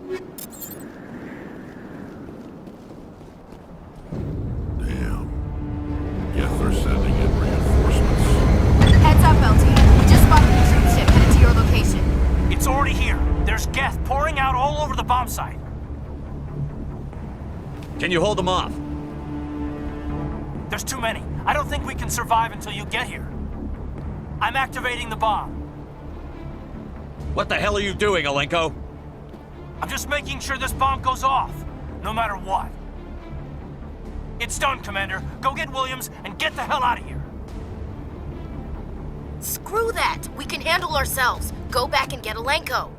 Damn. Guess they're sending in reinforcements. Heads up, LT. We just spotted the troop ship headed to your location. It's already here. There's Geth pouring out all over the bomb site. Can you hold them off? There's too many. I don't think we can survive until you get here. I'm activating the bomb. What the hell are you doing, Alenko? I'm just making sure this bomb goes off, no matter what. It's done, Commander. Go get Williams and get the hell out of here. Screw that! We can handle ourselves. Go back and get Alenko.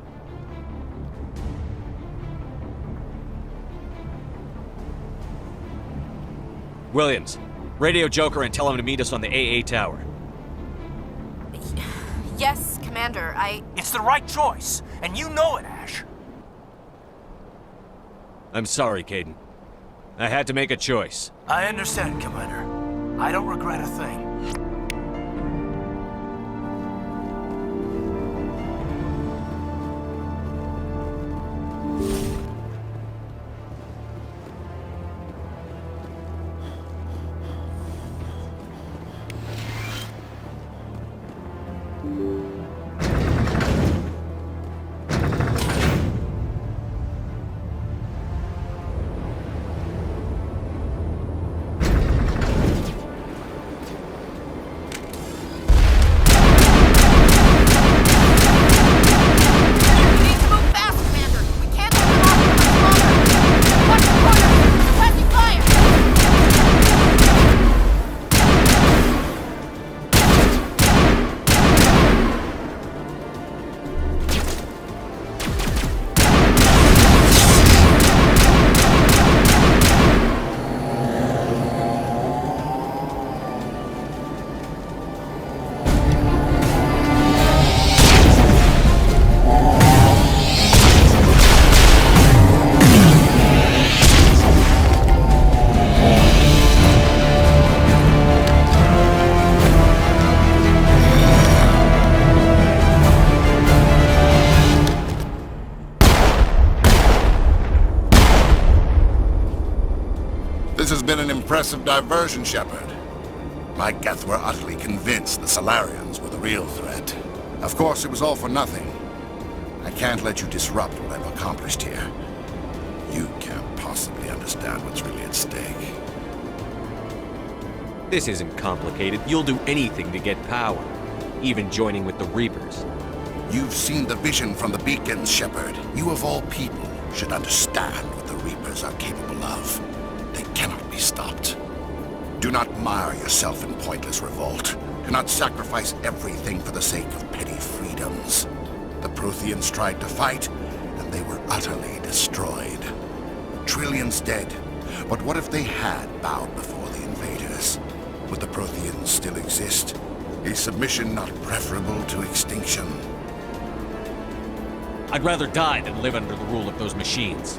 Williams, radio Joker and tell him to meet us on the AA tower. Yes, Commander, It's the right choice, and you know it, Ash. I'm sorry, Kaidan. I had to make a choice. I understand, Commander. I don't regret a thing. This has been an impressive diversion, Shepard. My Geth were utterly convinced the Salarians were the real threat. Of course, it was all for nothing. I can't let you disrupt what I've accomplished here. You can't possibly understand what's really at stake. This isn't complicated. You'll do anything to get power, even joining with the Reapers. You've seen the vision from the beacons, Shepard. You of all people should understand what the Reapers are capable of. They cannot be stopped. Do not mire yourself in pointless revolt. Do not sacrifice everything for the sake of petty freedoms. The Protheans tried to fight, and they were utterly destroyed. Trillions dead. But what if they had bowed before the invaders? Would the Protheans still exist? Is submission not preferable to extinction? I'd rather die than live under the rule of those machines.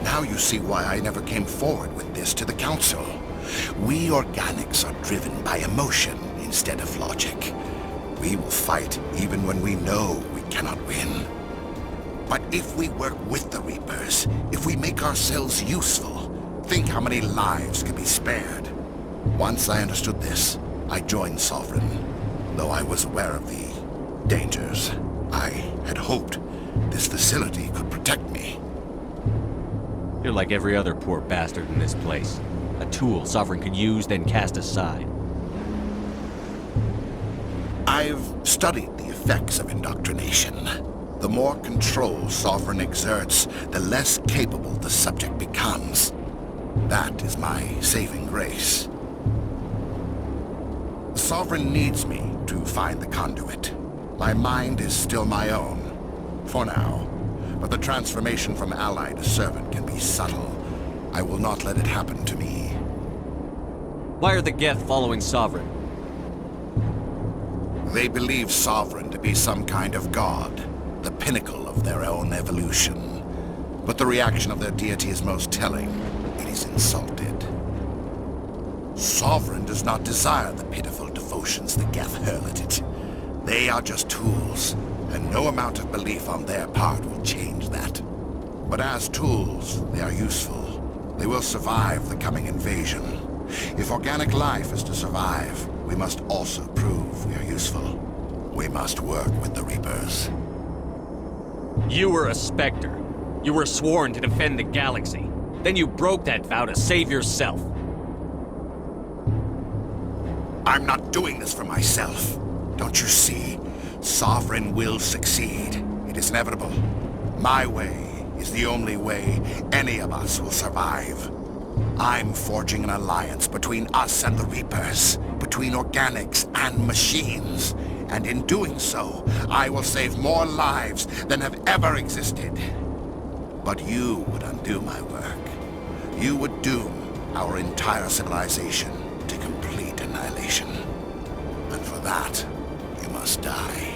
Now you see why I never came forward with this to the Council. We organics are driven by emotion instead of logic. We will fight even when we know we cannot win. But if we work with the Reapers, if we make ourselves useful, think how many lives could be spared. Once I understood this, I joined Sovereign, though I was aware of the dangers. I had hoped this facility could protect me. You're like every other poor bastard in this place. A tool Sovereign can use, then cast aside. I've studied the effects of indoctrination. The more control Sovereign exerts, the less capable the subject becomes. That is my saving grace. Sovereign needs me to find the conduit. My mind is still my own, for now. But the transformation from ally to servant can be subtle. I will not let it happen to me. Why are the Geth following Sovereign? They believe Sovereign to be some kind of god, the pinnacle of their own evolution. But the reaction of their deity is most telling. It is insulted. Sovereign does not desire the pitiful devotions the Geth hurl at it. They are just tools, and no amount of belief on their part will change that. But as tools, they are useful. They will survive the coming invasion. If organic life is to survive, we must also prove we are useful. We must work with the Reapers. You were a Spectre. You were sworn to defend the galaxy. Then you broke that vow to save yourself. I'm not doing this for myself. Don't you see? Sovereign will succeed. It is inevitable. My way is the only way any of us will survive. I'm forging an alliance between us and the Reapers, between organics and machines. And in doing so, I will save more lives than have ever existed. But you would undo my work. You would doom our entire civilization to complete annihilation. And for that, you must die.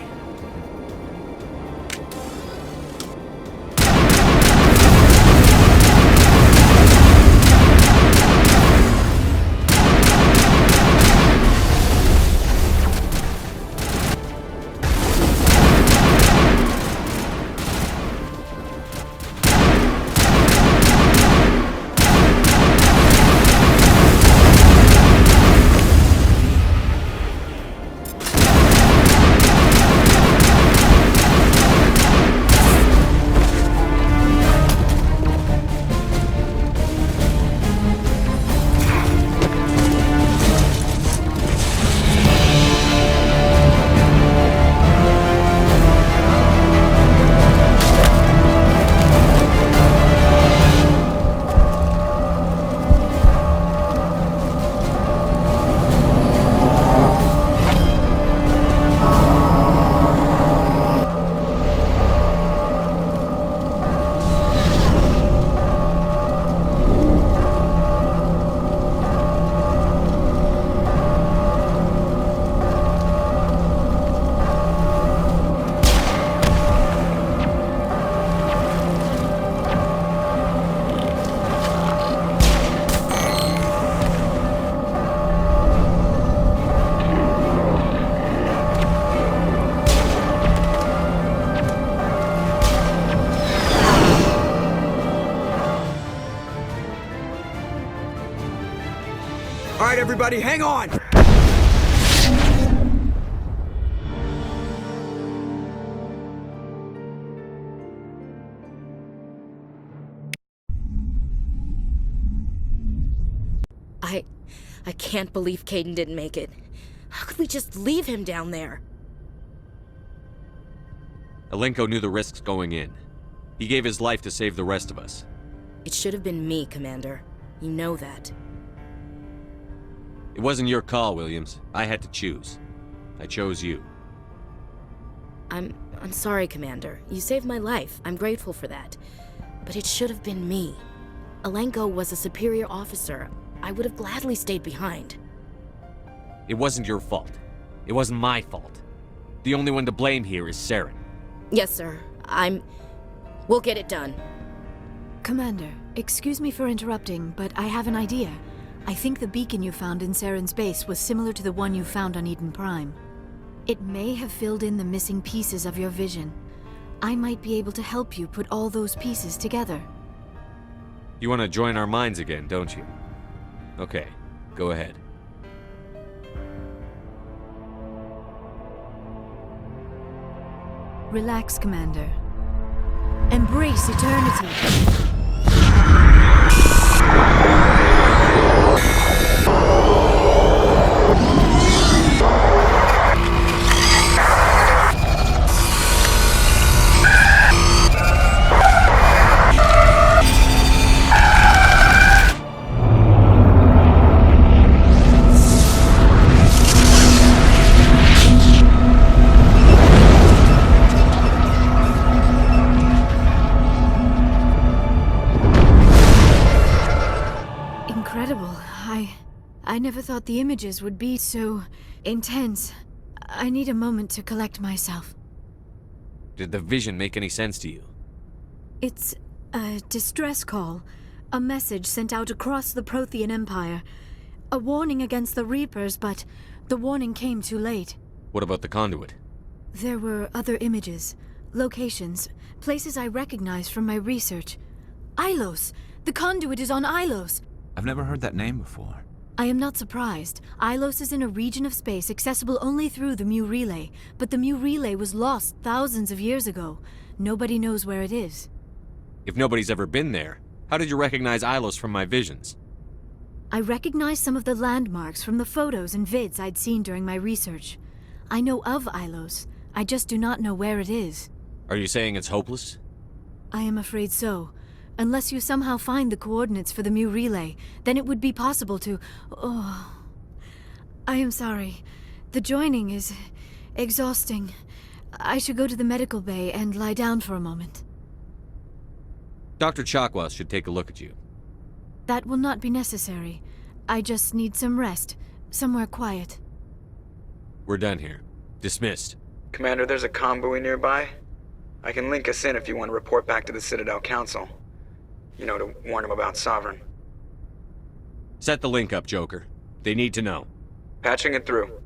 All right, everybody, hang on! I can't believe Kaidan didn't make it. How could we just leave him down there? Alenko knew the risks going in. He gave his life to save the rest of us. It should have been me, Commander. You know that. It wasn't your call, Williams. I had to choose. I chose you. I'm sorry, Commander. You saved my life. I'm grateful for that. But it should have been me. Alenko was a superior officer. I would have gladly stayed behind. It wasn't your fault. It wasn't my fault. The only one to blame here is Saren. Yes, sir. We'll get it done. Commander, excuse me for interrupting, but I have an idea. I think the beacon you found in Saren's base was similar to the one you found on Eden Prime. It may have filled in the missing pieces of your vision. I might be able to help you put all those pieces together. You want to join our minds again, don't you? Okay, go ahead. Relax, Commander. Embrace eternity. Incredible. I never thought the images would be so intense. I need a moment to collect myself. Did the vision make any sense to you? It's a distress call. A message sent out across the Prothean Empire. A warning against the Reapers, but the warning came too late. What about the conduit? There were other images, locations, places I recognized from my research. Ilos! The conduit is on Ilos! I've never heard that name before. I am not surprised. Ilos is in a region of space accessible only through the Mu Relay, but the Mu Relay was lost thousands of years ago. Nobody knows where it is. If nobody's ever been there, how did you recognize Ilos from my visions? I recognized some of the landmarks from the photos and vids I'd seen during my research. I know of Ilos. I just do not know where it is. Are you saying it's hopeless? I am afraid so. Unless you somehow find the coordinates for the Mu Relay, then it would be possible to... Oh... I am sorry. The joining is... exhausting. I should go to the medical bay and lie down for a moment. Dr. Chakwas should take a look at you. That will not be necessary. I just need some rest. Somewhere quiet. We're done here. Dismissed. Commander, there's a convoy nearby. I can link us in if you want to report back to the Citadel Council. You know, to warn them about Sovereign. Set the link up, Joker. They need to know. Patching it through.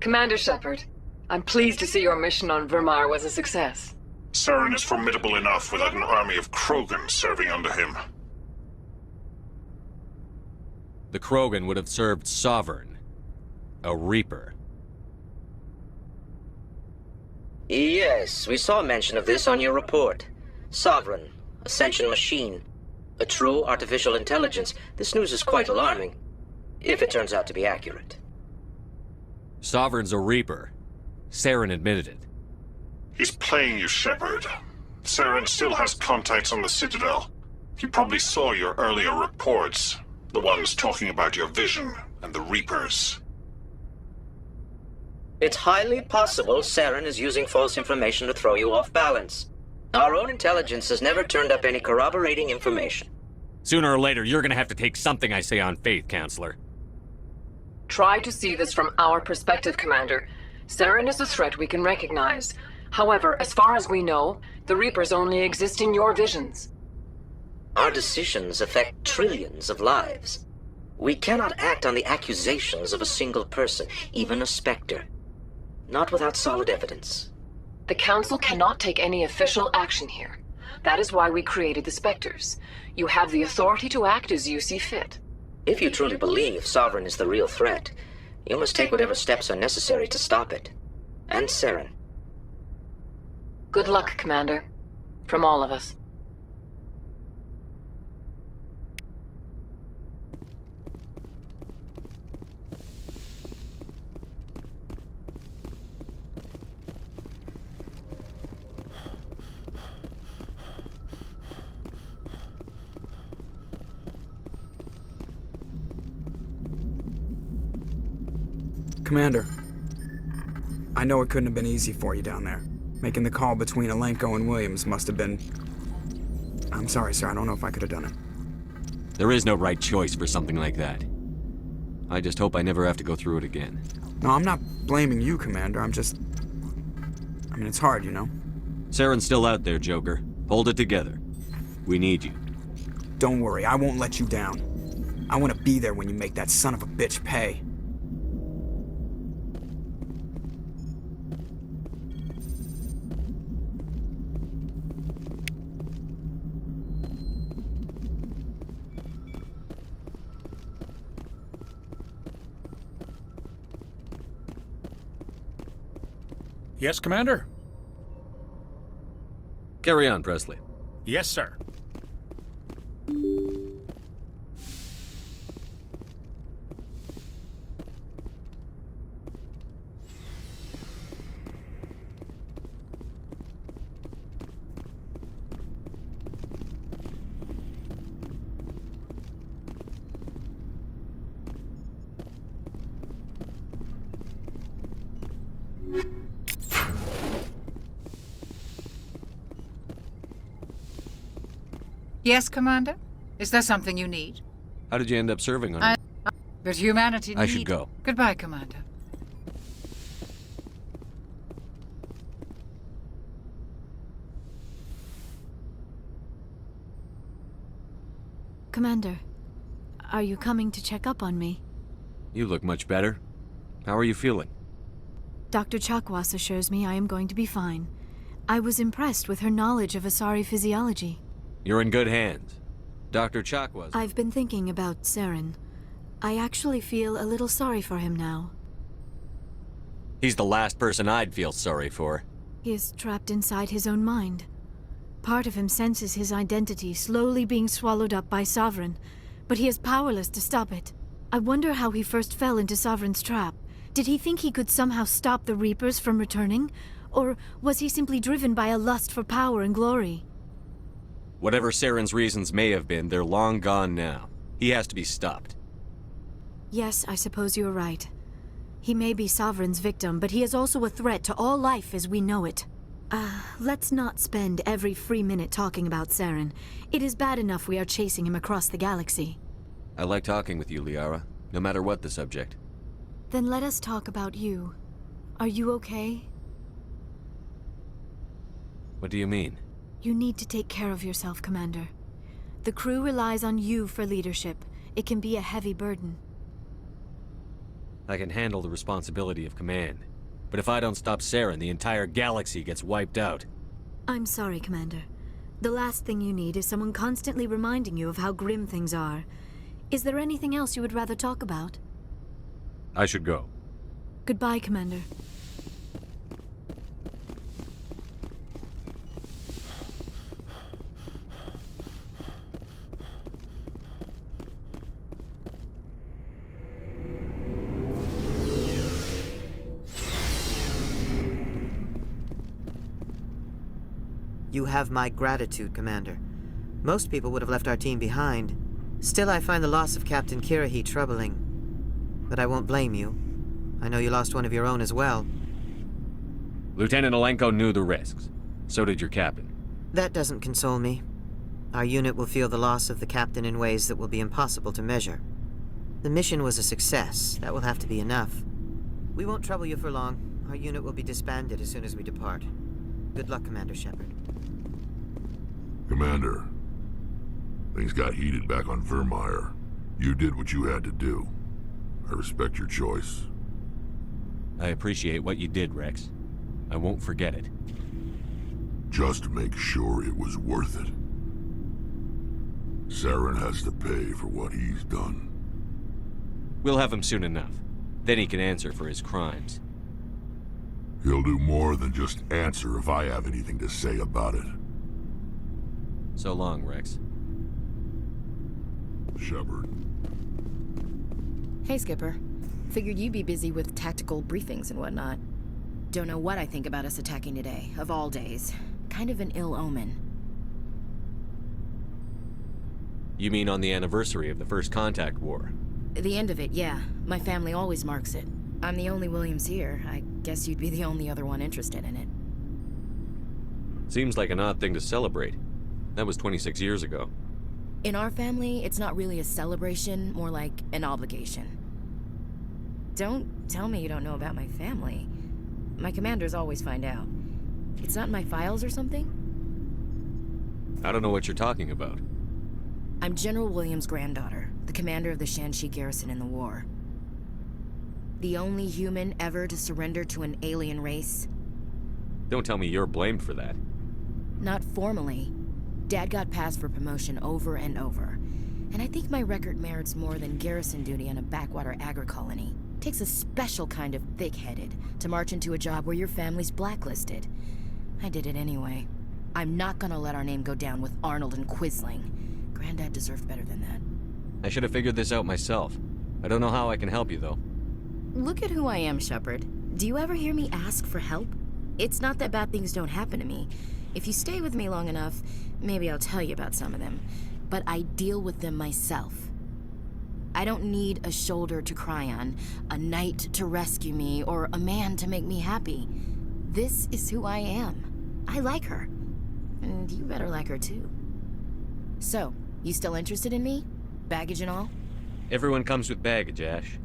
Commander Shepard, I'm pleased to see your mission on Vermar was a success. Saren is formidable enough without an army of Krogan serving under him. The Krogan would have served Sovereign. A Reaper. Yes, we saw mention of this on your report. Sovereign, Ascension machine. A true artificial intelligence. This news is quite alarming, if it turns out to be accurate. Sovereign's a Reaper. Saren admitted it. He's playing you, Shepard. Saren still has contacts on the Citadel. He probably saw your earlier reports. The ones talking about your vision and the Reapers. It's highly possible Saren is using false information to throw you off balance. Our own intelligence has never turned up any corroborating information. Sooner or later, you're gonna have to take something I say on faith, Counselor. Try to see this from our perspective, Commander. Saren is a threat we can recognize. However, as far as we know, the Reapers only exist in your visions. Our decisions affect trillions of lives. We cannot act on the accusations of a single person, even a Spectre. Not without solid evidence. The Council cannot take any official action here. That is why we created the Spectres. You have the authority to act as you see fit. If you truly believe Sovereign is the real threat, you must take whatever steps are necessary to stop it. And Saren. Good luck, Commander. From all of us. Commander, I know it couldn't have been easy for you down there. Making the call between Alenko and Williams must have been... I'm sorry, sir. I don't know if I could have done it. There is no right choice for something like that. I just hope I never have to go through it again. No, I'm not blaming you, Commander. I'm just... I mean, it's hard, you know? Saren's still out there, Joker. Hold it together. We need you. Don't worry, I won't let you down. I want to be there when you make that son of a bitch pay. Yes, Commander? Carry on, Presley. Yes, sir. Yes, Commander? Is there something you need? How did you end up serving on it? But humanity I should go. Goodbye, Commander. Commander, are you coming to check up on me? You look much better. How are you feeling? Dr. Chakwas assures me I am going to be fine. I was impressed with her knowledge of Asari physiology. You're in good hands. Dr. Chakwas. I've been thinking about Saren. I actually feel a little sorry for him now. He's the last person I'd feel sorry for. He is trapped inside his own mind. Part of him senses his identity slowly being swallowed up by Sovereign, but he is powerless to stop it. I wonder how he first fell into Sovereign's trap. Did he think he could somehow stop the Reapers from returning? Or was he simply driven by a lust for power and glory? Whatever Saren's reasons may have been, they're long gone now. He has to be stopped. Yes, I suppose you're right. He may be Sovereign's victim, but he is also a threat to all life as we know it. Let's not spend every free minute talking about Saren. It is bad enough we are chasing him across the galaxy. I like talking with you, Liara, no matter what the subject. Then let us talk about you. Are you okay? What do you mean? You need to take care of yourself, Commander. The crew relies on you for leadership. It can be a heavy burden. I can handle the responsibility of command. But if I don't stop Saren, the entire galaxy gets wiped out. I'm sorry, Commander. The last thing you need is someone constantly reminding you of how grim things are. Is there anything else you would rather talk about? I should go. Goodbye, Commander. You have my gratitude, Commander. Most people would have left our team behind. Still, I find the loss of Captain Kirahi troubling. But I won't blame you. I know you lost one of your own as well. Lieutenant Alenko knew the risks. So did your captain. That doesn't console me. Our unit will feel the loss of the captain in ways that will be impossible to measure. The mission was a success. That will have to be enough. We won't trouble you for long. Our unit will be disbanded as soon as we depart. Good luck, Commander Shepard. Commander, things got heated back on Vermeer. You did what you had to do. I respect your choice. I appreciate what you did, Rex. I won't forget it. Just make sure it was worth it. Saren has to pay for what he's done. We'll have him soon enough. Then he can answer for his crimes. He'll do more than just answer if I have anything to say about it. So long, Rex. Shepard. Hey, Skipper. Figured you'd be busy with tactical briefings and whatnot. Don't know what I think about us attacking today, of all days. Kind of an ill omen. You mean on the anniversary of the First Contact War? The end of it, yeah. My family always marks it. I'm the only Williams here. I guess you'd be the only other one interested in it. Seems like an odd thing to celebrate. That was 26 years ago. In our family, it's not really a celebration, more like an obligation. Don't tell me you don't know about my family. My commanders always find out. It's not in my files or something? I don't know what you're talking about. I'm General Williams' granddaughter, the commander of the Shanxi garrison in the war. The only human ever to surrender to an alien race. Don't tell me you're blamed for that. Not formally. Dad got passed for promotion over and over. And I think my record merits more than garrison duty on a backwater agri-colony. Takes a special kind of thick-headed to march into a job where your family's blacklisted. I did it anyway. I'm not gonna let our name go down with Arnold and Quisling. Granddad deserved better than that. I should have figured this out myself. I don't know how I can help you, though. Look at who I am, Shepard. Do you ever hear me ask for help? It's not that bad things don't happen to me. If you stay with me long enough, maybe I'll tell you about some of them. But I deal with them myself. I don't need a shoulder to cry on, a knight to rescue me, or a man to make me happy. This is who I am. I like her. And you better like her too. So, you still interested in me? Baggage and all? Everyone comes with baggage, Ash.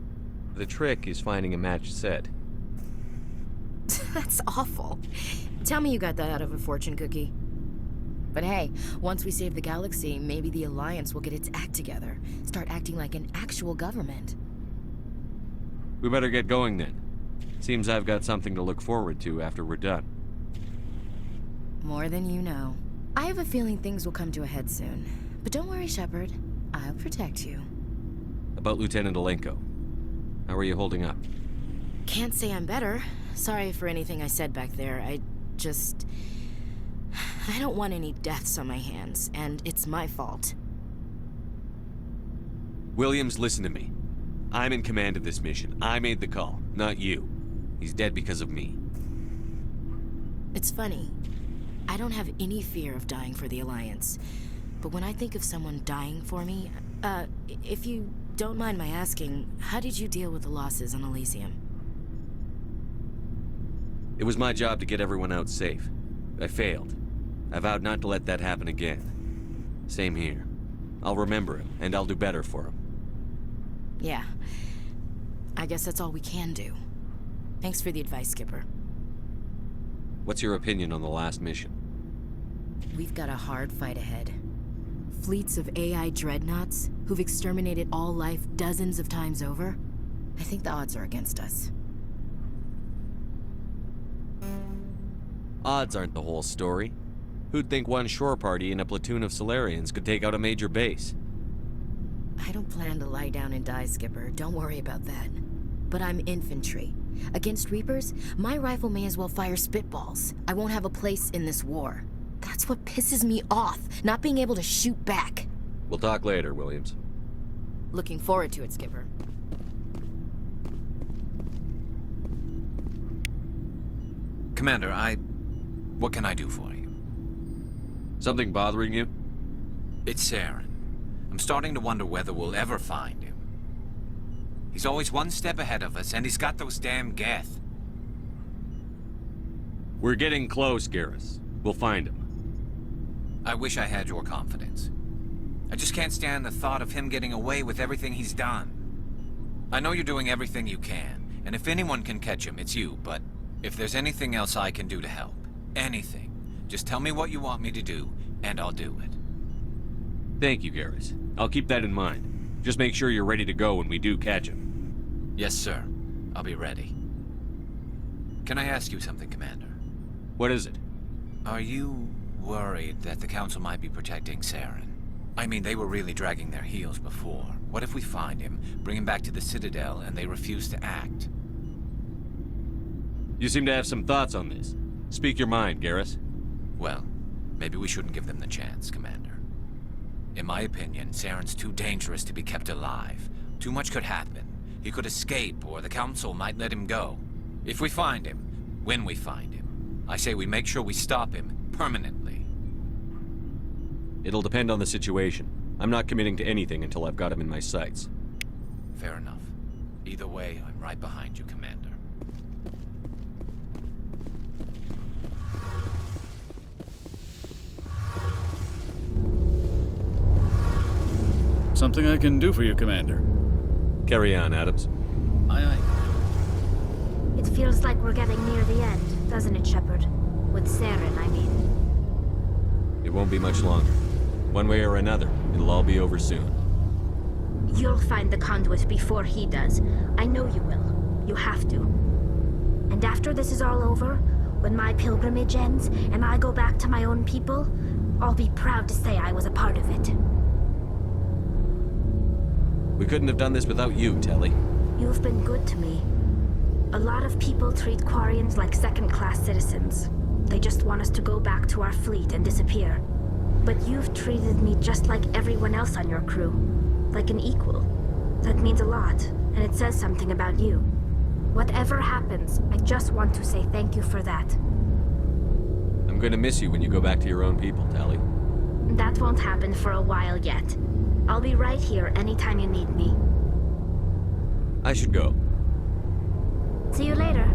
The trick is finding a matched set. That's awful. Tell me you got that out of a fortune cookie. But hey, once we save the galaxy, maybe the Alliance will get its act together. Start acting like an actual government. We better get going then. Seems I've got something to look forward to after we're done. More than you know. I have a feeling things will come to a head soon. But don't worry, Shepard. I'll protect you. About Lieutenant Alenko. How are you holding up? Can't say I'm better. Sorry for anything I said back there. I don't want any deaths on my hands, and it's my fault. Williams, listen to me. I'm in command of this mission. I made the call, not you. He's dead because of me. It's funny. I don't have any fear of dying for the Alliance. But when I think of someone dying for me, if you don't mind my asking, how did you deal with the losses on Elysium? It was my job to get everyone out safe. I failed. I vowed not to let that happen again. Same here. I'll remember him, and I'll do better for him. Yeah. I guess that's all we can do. Thanks for the advice, Skipper. What's your opinion on the last mission? We've got a hard fight ahead. Fleets of AI dreadnoughts who've exterminated all life dozens of times over. I think the odds are against us. Odds aren't the whole story. Who'd think one shore party and a platoon of Solarians could take out a major base? I don't plan to lie down and die, Skipper. Don't worry about that. But I'm infantry. Against Reapers, my rifle may as well fire spitballs. I won't have a place in this war. That's what pisses me off, not being able to shoot back. We'll talk later, Williams. Looking forward to it, Skipper. Commander, what can I do for you? Something bothering you? It's Saren. I'm starting to wonder whether we'll ever find him. He's always one step ahead of us, and he's got those damn Geth. We're getting close, Garrus. We'll find him. I wish I had your confidence. I just can't stand the thought of him getting away with everything he's done. I know you're doing everything you can, and if anyone can catch him, it's you, but if there's anything else I can do to help, anything, just tell me what you want me to do, and I'll do it. Thank you, Garrus. I'll keep that in mind. Just make sure you're ready to go when we do catch him. Yes, sir. I'll be ready. Can I ask you something, Commander? What is it? Are you worried that the Council might be protecting Saren? I mean, they were really dragging their heels before. What if we find him, bring him back to the Citadel, and they refuse to act? You seem to have some thoughts on this. Speak your mind, Garrus. Well, maybe we shouldn't give them the chance, Commander. In my opinion, Saren's too dangerous to be kept alive. Too much could happen. He could escape, or the Council might let him go. If we find him, when we find him, I say we make sure we stop him permanently. It'll depend on the situation. I'm not committing to anything until I've got him in my sights. Fair enough. Either way, I'm right behind you, Commander. Something I can do for you, Commander. Carry on, Adams. Aye, aye. It feels like we're getting near the end, doesn't it, Shepard? With Saren, I mean. It won't be much longer. One way or another, it'll all be over soon. You'll find the conduit before he does. I know you will. You have to. And after this is all over, when my pilgrimage ends and I go back to my own people, I'll be proud to say I was a part of it. We couldn't have done this without you, Telly. You've been good to me. A lot of people treat Quarians like second-class citizens. They just want us to go back to our fleet and disappear. But you've treated me just like everyone else on your crew. Like an equal. That means a lot, and it says something about you. Whatever happens, I just want to say thank you for that. I'm gonna miss you when you go back to your own people, Telly. That won't happen for a while yet. I'll be right here anytime you need me. I should go. See you later.